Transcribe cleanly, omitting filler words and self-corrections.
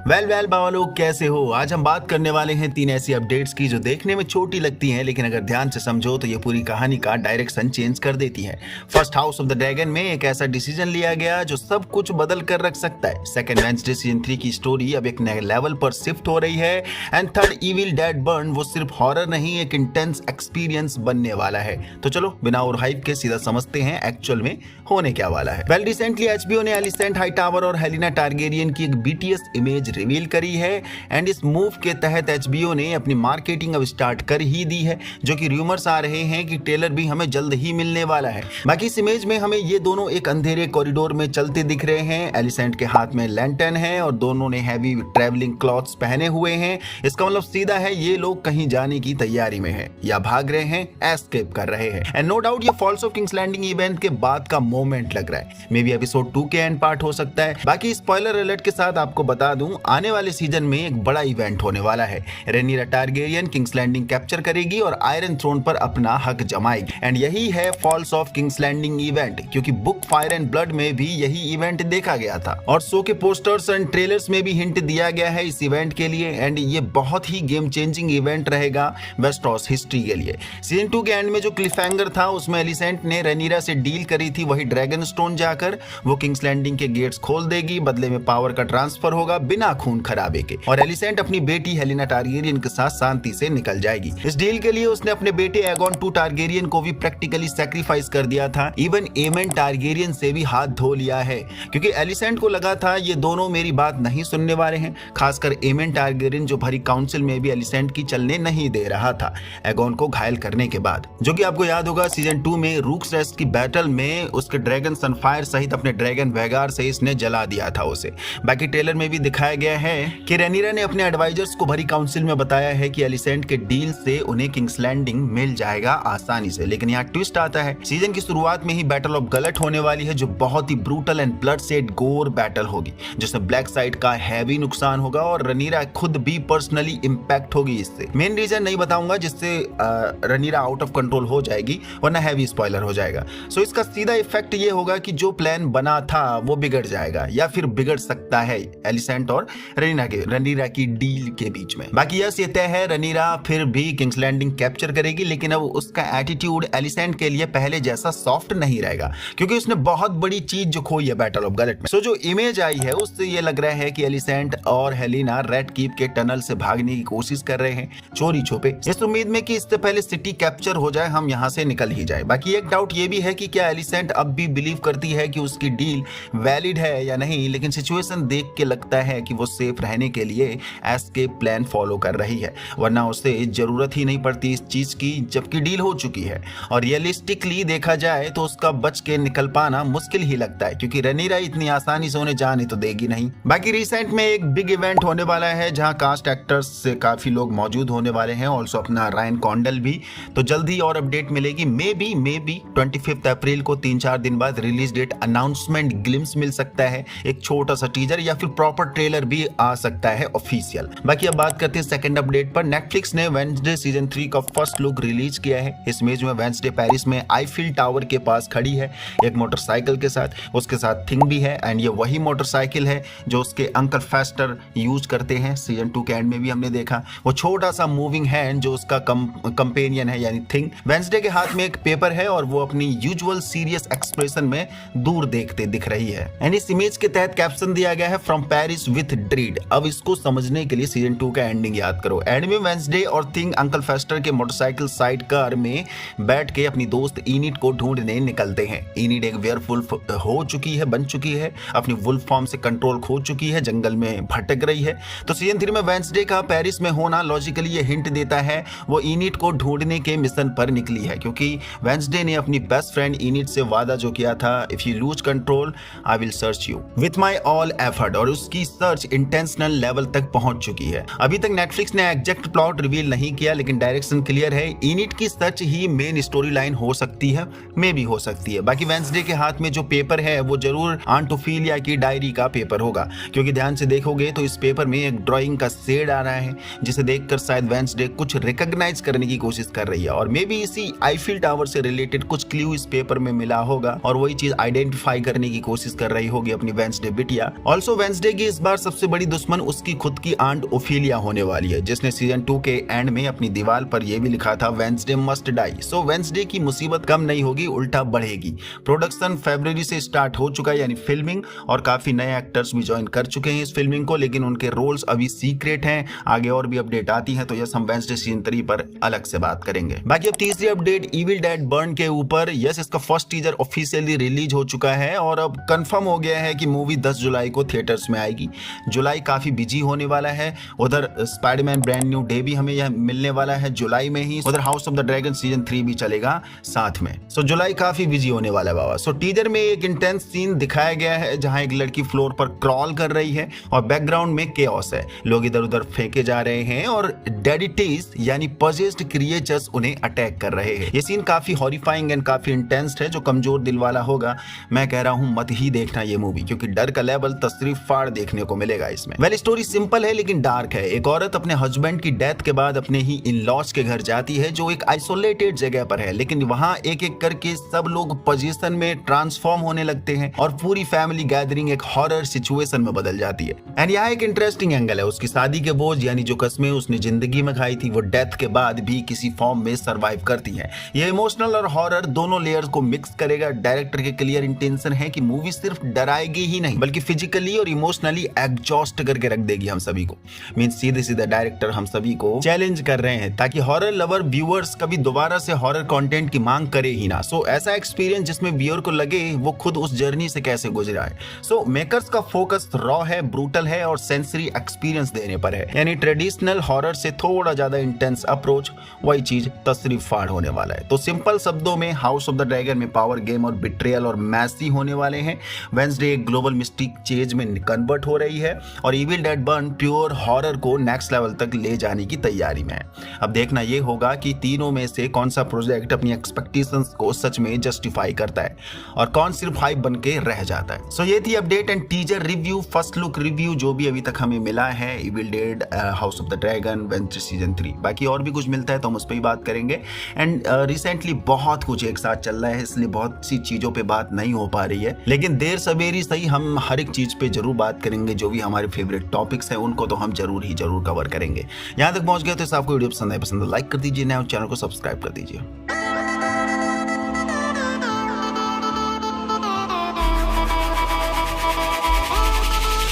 Well बाबा लोग कैसे हो। आज हम बात करने वाले हैं 3 ऐसी अपडेट्स की जो देखने में छोटी लगती हैं, लेकिन अगर ध्यान से समझो तो ये पूरी कहानी का डायरेक्शन चेंज कर देती है। First house of the dragon में एक ऐसा डिसीजन लिया गया जो सब कुछ बदल कर रख सकता है। सेकंड वेडनेसडे सीजन 3 की स्टोरी अब एक नए लेवल पर शिफ्ट हो रही है। And third evil dead burn वो सिर्फ हॉरर नहीं, एक इंटेंस एक्सपीरियंस बनने वाला है। तो चलो बिना और हाइप के सीधा समझते हैं एक्चुअल में होने क्या वाला है। वेल रिसेंटली एचबीओ ने एलिसेंट हाईटावर और हेलिना टारगेरियन की एक बीटीएस इमेज रिवील करी है। एंड इस मूव के तहत एचबीओ ने अपनी मार्केटिंग अब स्टार्ट कर ही दी है, जो कि रूमर्स आ रहे हैं कि ट्रेलर भी हमें जल्द ही मिलने वाला है। बाकी इस इमेज में हमें ये दोनों एक अंधेरे कॉरिडोर में चलते दिख रहे हैं। एलिसेंट के हाथ में लैंटर्न है और दोनों ने हैवी ट्रैवलिंग क्लॉथ्स पहने हुए हैं। इसका मतलब सीधा है ये लोग कहीं जाने की तैयारी में है या भाग रहे हैं, एस्केप कर रहे हैं। एंड नो डाउट ये falls of King's Landing event के बाद का मोमेंट लग रहा है। मे बी एपिसोड 2 के एंड पार्ट हो सकता है। बाकी स्पॉइलर अलर्ट के साथ आपको बता दूं, आने वाले सीजन में एक बड़ा इवेंट होने वाला है। Rhaenyra Targaryen King's Landing capture करेगी और आयरन थ्रोन पर अपना हक जमाएगी। एंड यही है falls of King's Landing event, क्योंकि बुक फायर एंड ब्लड में भी यही इवेंट देखा गया था और शो के पोस्टर्स एंड ट्रेलर्स में भी हिंट दिया गया है इस इवेंट के लिए। एंड ये बहुत ही गेम चेंजिंग इवेंट रहेगा वेस्टरॉस हिस्ट्री के लिए। सीजन 2 के एंड में जो क्लिफहैंगर था उसमें एलिसेंट ने रेनिरा से डील करी थी, वही ड्रैगन स्टोन जाकर वो किंग्स लैंडिंग के गेट्स खोल देगी, बदले में पावर का ट्रांसफर होगा बिना खून खराबे के, और एलिसेंट अपनी बेटी हेलिना टारगेरियन के साथ शांति से निकल जाएगी। इस डील के लिए उसने अपने बेटे एगोन 2 टारगेरियन को भी प्रैक्टिकली सैक्रिफाइस कर दिया था। इवन एमेन टारगेरियन से भी हाथ धो लिया है, क्योंकि एलिसेंट को लगा था ये दोनों मेरी बात नहीं सुनने वाले हैं। खासकर एमेन टारगेरियन जो भरी काउंसिल में भी एलिसेंट की चलने नहीं दे रहा था एगोन को घायल करने के बाद, जो कि आपको याद होगा सीजन 2 में रूक्स की बैटल में उसके ड्रैगन सनफायर सहित अपने ड्रैगन वेगार से इसने जला दिया था उसे। बाकी ट्रेलर में भी दिखाया गया है कि रेनिरा ने अपने एडवाइजर्स को भरी काउंसिल में बताया है कि एलिसेंट के डील से उन्हें किंग्स लैंडिंग मिल जाएगा आसानी से। लेकिन यहाँ ट्विस्ट आता है, सीजन की शुरुआत में ही बैटल ऑफ गलट होने वाली है, जो बहुत ही ब्रूटल एंड ब्लड सेड गोर बैटल होगी, जिसमें ब्लैक साइड का हैवी नुकसान होगा और रेनिरा खुद भी पर्सनली इंपैक्ट होगी। इससे मेन रीजन नहीं बताऊंगा जिससे रेनिरा आउट ऑफ कंट्रोल हो जाएगी, वरना हैवी स्पॉइलर हो जाएगा। सो इसका सीधा इफेक्ट ये होगा कि जो प्लान बना था वो बिगड़ जाएगा या फिर बिगड़ सकता है एलिसेंट और रेनिरा की डील के बीच में। बाकी यस ये तय है, रेनिरा फिर भी किंग्स लैंडिंग कैप्चर करेगी, लेकिन अब उसका एटीट्यूड एलिसेंट के लिए पहले जैसा सॉफ्ट नहीं रहेगा, क्योंकि उसने बहुत बड़ी चीज जो खोई है बैटल ऑफ गलट में। सो जो इमेज आई है उससे ये लग रहा है कि एलिसेंट और हेलिना रेड कीप के टनल से भागने की कोशिश कर रहे हैं चोरी छुपे, इस उम्मीद में कि इससे पहले सिटी कैप्चर हो जाए, हम यहाँ से निकल ही जाए। बाकी एक डाउट ये भी है कि क्या एलिसेंट अब भी बिलीव करती है कि उसकी डील वैलिड है या नहीं, लेकिन सिचुएशन देख के लगता है कि वो सेफ रहने के लिए एस्केप प्लान फॉलो कर रही है, वरना उसे जरूरत ही नहीं पड़ती इस चीज की जबकि डील हो चुकी है। और रियलिस्टिकली देखा जाए तो उसका बच के निकल पाना मुश्किल ही लगता है, क्योंकि रेनिरा इतनी आसानी से उन्हें जाने तो देगी नहीं। बाकी रिसेंट में एक बिग इवेंट होने वाला है जहां कास्ट एक्टर्स से काफी लोग मौजूद होने वाले हैं, ऑल्सो अपना रायन कॉन्डल भी। तो जल्दी और अपडेट मिलेगी। मे बी 25 अप्रैल को 3-4 दिन बाद रिलीज डेट अनाउंसमेंट ग्लिम्स मिल सकता है, एक छोटा सा टीजर या फिर प्रॉपर ट्रेलर भी आ सकता है ऑफिशियल। बाकी अब बात करते हैं सेकंड अपडेट पर। नेटफ्लिक्स ने वेडनेसडे सीजन 3 का फर्स्ट लुक रिलीज किया है। इस इमेज में वेडनेसडे पेरिस में आईफिल टावर के पास खड़ी है एक मोटरसाइकिल के साथ, उसके साथ थिंग भी है। एंड ये वही मोटरसाइकिल है जो उसके अंकल फेस्टर यूज करते हैं। सीजन 2 के एंड में भी हमने देखा वो छोटा सा मूविंग हैंड जो उसका कंपेनियन है यानी थिंग। वेडनेसडे के हाथ में एक पेपर है और वो अपनी यूजुअल सीरियस एक्सप्रेशन में दूर देखते दिख रही है। एंड इस इमेज के तहत कैप्शन दिया गया है फ्रॉम पेरिस विथ ड्रीड। अब इसको समझने के लिए सीजन 2 का एंडिंग याद करो। एंड में वेडनेसडे और थिंग अंकल फेस्टर के मोटरसाइकिल साइड कार में बैठ के अपनी दोस्त इनिट को ढूंढने निकलते हैं। इनिट एक वेयरवुल्फ हो चुकी है, बन चुकी है, अपनी वुल्फ फॉर्म से कंट्रोल खो चुकी है, जंगल में भटक रही है। तो सीजन 3 में वेडनेसडे का पेरिस में होना लॉजिकली ये हिंट देता है वो इनिट को ढूंढने के मिशन पर निकली है, क्योंकि वेडनेसडे ने अपनी बेस्ट फ्रेंड इनिट से वादा जो किया था, if you lose control I will search you with my all effort, और उसकी सर्च इंटेंशनल लेवल तक पहुंच चुकी है। अभी तक नेटफ्लिक्स ने एग्जैक्ट प्लॉट रिवील नहीं किया, लेकिन डायरेक्शन क्लियर है। इनिट की सर्च ही मेन स्टोरी लाइन हो सकती है, मे भी हो सकती है। बाकी वेडनेसडे के हाथ में जो पेपर है वो जरूर आंट ओफिलिया की डायरी का पेपर होगा, क्योंकि ध्यान से देखोगे तो इस पेपर में एक ड्राइंग का शेड आ रहा है, जिसे देखकर शायद वेडनेसडे कुछ रिकॉग्नाइज करने की कोशिश कर रही है, और मे बी इसी आईफिल टावर से रिलेटेड कुछ क्लू इस पेपर में मिला होगा और वही चीज आइडेंटिफाई करने की कोशिश कर रही होगी अपनी वेडनेसडे बिटिया। ऑल्सो वेडनेसडे की इस बार सबसे सबसे बड़ी दुश्मन उसकी खुद की आंट ओफिलिया होने वाली है, जिसने सीजन 2 के एंड में अपनी दीवार पर यह भी लिखा था वेंसडे मस्ट डाई। सो वेंसडे की मुसीबत कम नहीं होगी, उल्टा बढ़ेगी। प्रोडक्शन फरवरी से स्टार्ट हो चुका है, यानी फिल्मिंग, और काफी नए एक्टर्स भी ज्वाइन कर चुके हैं इस फिल्मिंग को, लेकिन उनके रोल्स अभी सीक्रेट हैं। आगे और भी अपडेट आती है तो यस, हम वेंसडे सीजन 3 पर अलग से बात करेंगे। बाकी अब तीसरी अपडेट इविल डेड बर्न के ऊपर। यस, इसका फर्स्ट टीजर ऑफिशियली रिलीज हो चुका है और अब कंफर्म हो गया है कि मूवी 10 जुलाई को थिएटर्स में आएगी। जुलाई काफी बिजी होने वाला है। उधर स्पाइडरमैन ब्रांड न्यू डे भी हमें यह मिलने वाला है जुलाई में ही। उधर house of the dragon season 3 भी चलेगा साथ में। सो जुलाई काफी बिजी होने वाला है बाबा। सो टीजर में एक इंटेंस सीन दिखाया गया है जहां एक लड़की फ्लोर पर क्रॉल कर रही है और बैकग्राउंड में केओस है। लोग इधर उधर फेंके जा रहे हैं और डेडिटीज यानी पजेस्ड क्रिएचर्स उन्हें अटैक कर रहे हैं। ये सीन काफी हॉरिफाइंग एंड काफी इंटेंस है। जो कमजोर दिल वाला होगा, मैं कह रहा हूं मत ही देखना ये मूवी, क्योंकि डर का लेवल तशरीफ फाड़ देखने को मिलेगा इसमें। वेल, स्टोरी सिंपल है लेकिन डार्क है। एक औरत अपने हस्बैंड की डेथ के बाद अपने ही इन लॉज के घर जाती है जो एक आइसोलेटेड जगह पर है, लेकिन वहां एक एक करके सब लोग पोजीशन में ट्रांसफॉर्म होने लगते हैं और पूरी फैमिली गैदरिंग एक हॉरर सिचुएशन में बदल जाती है। एंड यहाँ एक इंटरेस्टिंग एंगल है, उसकी शादी के बोझ यानी जो कस्में उसने जिंदगी में खाई थी वो डेथ के बाद भी किसी फॉर्म में सर्वाइव करती है। ये इमोशनल और हॉरर दोनों लेयर्स को मिक्स करेगा। डायरेक्टर के क्लियर इंटेंशन है कि मूवी सिर्फ डराएगी ही नहीं बल्कि फिजिकली और इमोशनली एग्जॉस्ट करके रख देगी हम सभी को। मींस सीधे सीधे डायरेक्टर हम सभी को चैलेंज कर रहे हैं ताकि हॉरर लवर व्यूअर्स कभी दोबारा से हॉरर कंटेंट की मांग करे ही ना। सो ऐसा एक्सपीरियंस जिसमें व्यूअर को लगे वो खुद उस जर्नी से कैसे गुजरा है। सो मेकर्स का फोकस रॉ है, ब्रूटल है और सेंसरी एक्सपीरियंस देने पर है, यानी ट्रेडिशनल हॉरर से थोड़ा ज्यादा इंटेंस अप्रोच, वही चीज तशरीफ फाड़ होने वाला है। तो सिंपल शब्दों में हाउस ऑफ द ड्रैगन में पावर गेम और बिट्रेयल और मैसी होने वाले हैं। वेंसडे एक ग्लोबल मिस्टिक चेज में कन्वर्ट हो रही है और evil dead burn pure horror को नेक्स्ट लेवल तक ले जाने की तैयारी में है। अब देखना यह होगा कि तीनों में से कौन सा प्रोजेक्ट अपनी एक्सपेक्टेशंस को सच में जस्टिफाई करता है और कौन सिर्फ हाइप बन के रह जाता है। सो ये थी update and teaser review, first look review जो भी अभी तक हमें मिला है evil dead, house of the dragon, Wednesday season 3। बाकी और भी कुछ मिलता है तो हम उस पर ही बात करेंगे। एंड रिसेंटली बहुत कुछ एक साथ चल रहा है, इसलिए बहुत सी चीजों पे बात नहीं हो पा रही है, लेकिन देर सवेरी सही हम हर एक चीज पे जरूर बात करेंगे। जो भी हमारे फेवरेट टॉपिक्स हैं उनको तो हम जरूर कवर करेंगे। यहाँ तक पहुंच गए तो आपको वीडियो पसंद है, लाइक कर दीजिए, नए चैनल को सब्सक्राइब कर दीजिए।